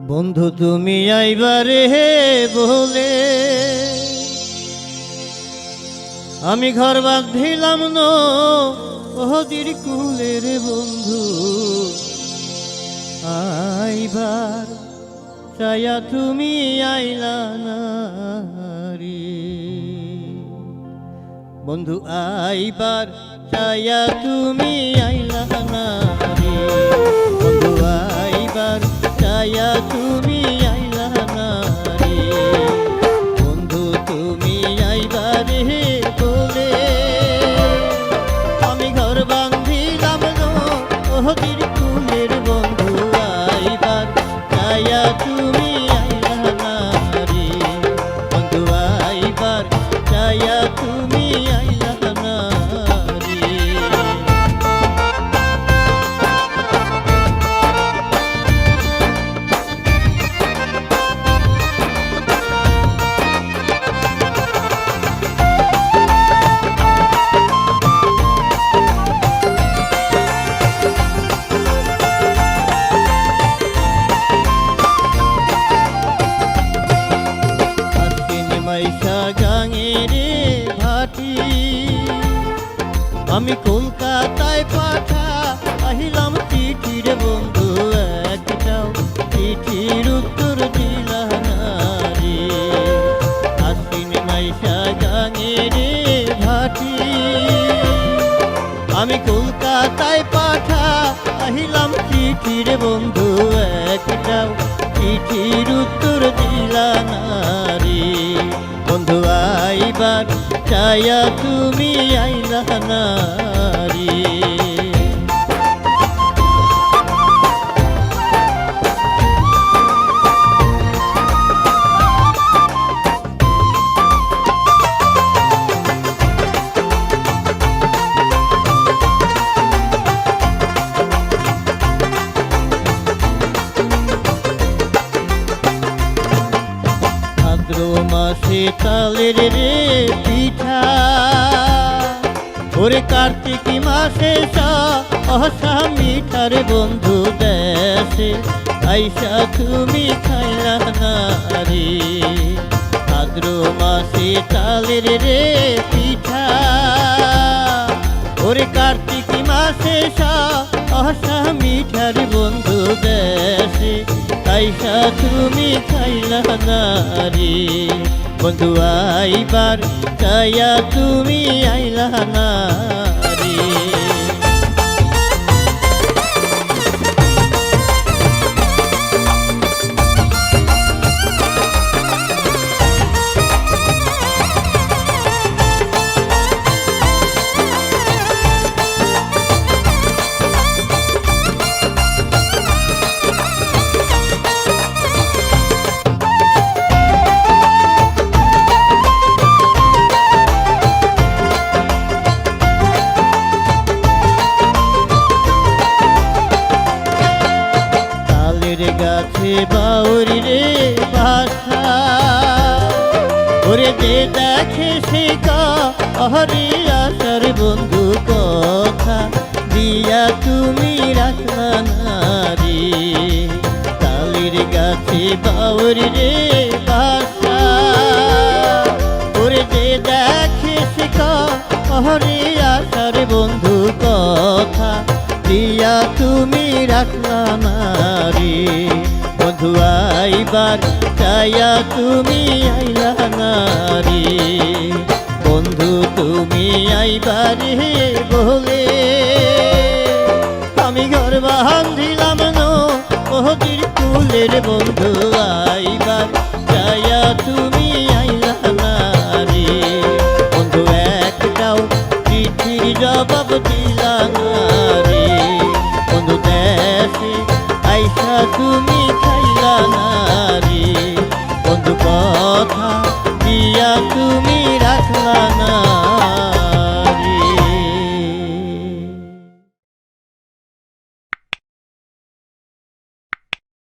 বন্ধু তুমি আইবারে বলে আমি ঘর বাঁধিলাম নদীর কুলে রে বন্ধু আইবার চায়া তুমি আইলা না রে বন্ধু আইবার চায়া তুমি আইলা না রে বন্ধু আইবার চায়া তুমি আইলা না রে বন্ধু তুমি আইবারে বলে আমি ঘর বাঁধিলাম নদীর কুলের বন্ধু আইবার চায়া তুমি আইলা না রে বন্ধু আইবার চায়া তুমি আইলা না রে আমি কলকাতায় পাঠা আহিলাম চিঠির বন্ধু একটাও চিঠির উত্তর দিলা না রে আশ্বিন মাইশা গাঙে রে ভাটি আমি কলকাতায় পাঠা আহিলাম চিঠির বন্ধু একটাও চিঠির উত্তর দিলা না রে বন্ধু আইবার চায়া তুমি আইলা না রে ভাদ্র মাসে তালের রে পিঠা ওরে কার্তিক মাসে সহসা মিঠার বন্ধু দেশে আইসা তুমি খাইলা না রে ভাদ্র মাসে তালের রে পিঠা ওরে কার্তিক মাসে সহসা মিঠার বন্ধু দেশে আইসা তুমি খাইলা না রে বন্ধু আইবার চায়া তুমি আইলা না রে গাছে বাউরি রে বাসা ওরে যে দেখে সে হরি আসার বন্ধু কথা দিয়া তুমি রাখলা না রে তালের গাছে বাউরি রে বাসা ওরে যে দেখে সে হরি আসার বন্ধু কথা দিয়া তুমি রাখলা না রে বন্ধু আইবার চায়া তুমি আইলা না রে বন্ধু তুমি আইবারে বলে আমি ঘর বাঁধিলাম নদীর কুলের বন্ধু আইবার চায়া তুমি